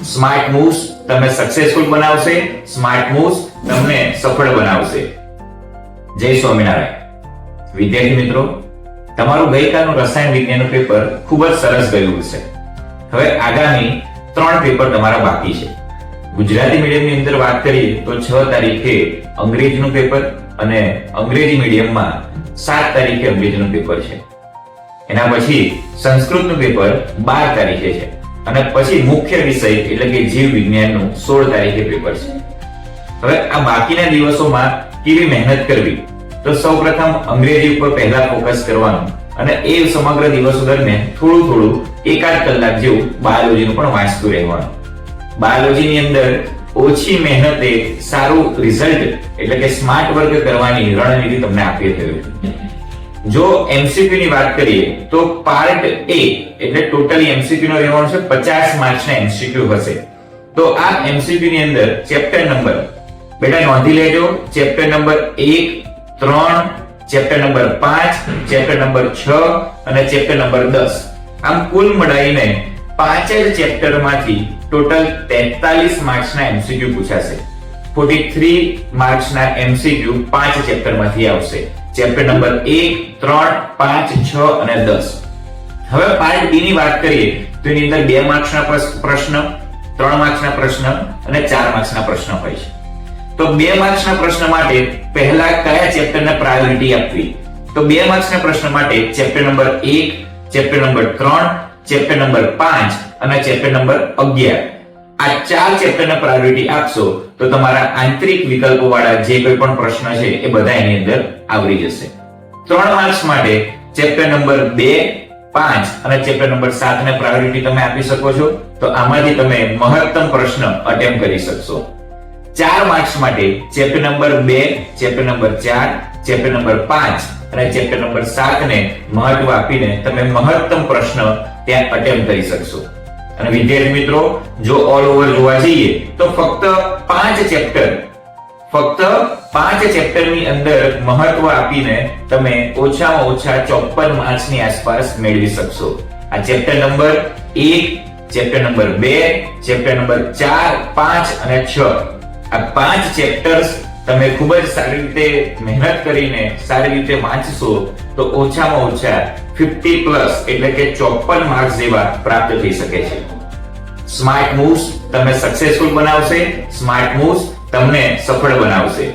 Smart moves તમને successful બનાવશે, smart moves તમને સફળ બનાવશે. જય સ્વામિનારાયણ. વિદ્યાર્થી મિત્રો, તમારું ગઈકાલનું રસાયણ વિજ્ઞાનનું પેપર ખૂબ જ સરસ ગયું હશે. હવે આગામી 3 પેપર તમારા બાકી છે. ગુજરાતી મીડિયમની અંદર વાત કરીએ તો 6 તારીખે અંગ્રેજીનું પેપર અને અંગ્રેજી મીડિયમમાં 7 તારીખે અંગ્રેજીનું પેપર છે. એના પછી સંસ્કૃતનું પેપર 12 તારીખે છે અને પછી મુખ્ય વિષય એટલે કે જીવ વિજ્ઞાનનું 16 તારીખે પેપર છે. હવે આ બાકીના દિવસોમાં કેવી મહેનત કરવી, તો સૌપ્રથમ અંગ્રેજી ઉપર પહેલા ફોકસ કરવાનું અને એ સમગ્ર દિવસો દરમિયાન થોડું એકાદ કલાક જેવું બાયોલોજીનું પણ વાંચતું રહેવાનું. બાયોલોજીની અંદર ઓછી મહેનતે સારું રિઝલ્ટ એટલે કે સ્માર્ટ વર્ક કરવાની રણનીતિ તમને આપી છે. જો એમસીક્યુ ની વાત કરીએ તો પાર્ટ એ એટલે ટોટલી એમસીક્યુ નો રહેવાનો છે 50 માર્ક્સના એમસીક્યુ હશે. તો આ એમસીક્યુ ની અંદર ચેપ્ટર નંબર બેટા નોંધી લેજો, chapter number 1, 3, chapter number 5, chapter number 6 અને ચેપ્ટર નંબર 10. આમ કુલ મળીને 5 જ ચેપ્ટરમાંથી ટોટલ 43 માર્ક્સના એમસીક્યુ પૂછાશે. 43 માર્ક્સના એમસીક્યુ 5 ચેપ્ટરમાંથી આવશે. ચેપ્ટર નંબર 1, 3, 5, 6 અને 10. હવે પાર્ટ બી ની વાત કરીએ તો એની અંદર 2 માર્ક્સના પ્રશ્ન, 3 માર્ક્સના પ્રશ્ન અને 4 માર્ક્સના પ્રશ્ન હોય છે. તો 2 માર્ક્સના પ્રશ્ન માટે પહેલા કયા ચેપ્ટરને પ્રાયોરિટી આપવી? તો 2 માર્ક્સના પ્રશ્ન માટે chapter number 1, chapter number 3, chapter number 5 અને ચેપ્ટર નંબર 11. આ 4 ચેપ્ટરને પ્રાયોરિટી આપશો તો તમારા આંતરિક વિકલ્પો વાળા જે કોઈ પણ પ્રશ્ન છે એ બધા એની અંદર આવરી જશે. 3 માર્ક્સ માટે ચેપ્ટર નંબર 2, 5 અને ચેપ્ટર નંબર 7 ને પ્રાયોરિટી તમે આપી શકો છો. તો આમાંથી તમે મહત્તમ પ્રશ્ન અટેમ્પ્ટ કરી શકશો. 4 માર્ક્સ માટે chapter number 2, chapter number 4, chapter number 5 અને ચેપ્ટર નંબર 7 ને મહત્વ આપીને તમે મહત્તમ પ્રશ્ન ત્યાં અટેમ્પ્ટ કરી શકશો. અને વિદ્યાર્થી મિત્રો, જો ઓલ ઓવર જોવા જઈએ તો ફક્ત 5 ચેપ્ટરની અંદર મહત્વ આપીને તમે ઓછામાં ઓછા 54 માર્ક્સની આસપાસ મેળવી શકશો. આ chapter number 1, chapter number 2, chapter number 4, 5 અને 6 આ 5 ચેપ્ટર્સ તમે ખૂબ જ સારી રીતે મહેનત કરીને સારી રીતે વાંચશો તો ઓછામાં ઓછા 50 પ્લસ એટલે કે 54 માર્ક્સ જેવા પ્રાપ્ત થઈ શકે છે. સ્માર્ટ મૂવ્સ તમને સક્સેસફુલ બનાવશે, સ્માર્ટ મૂવ્સ તમને સફળ બનાવશે.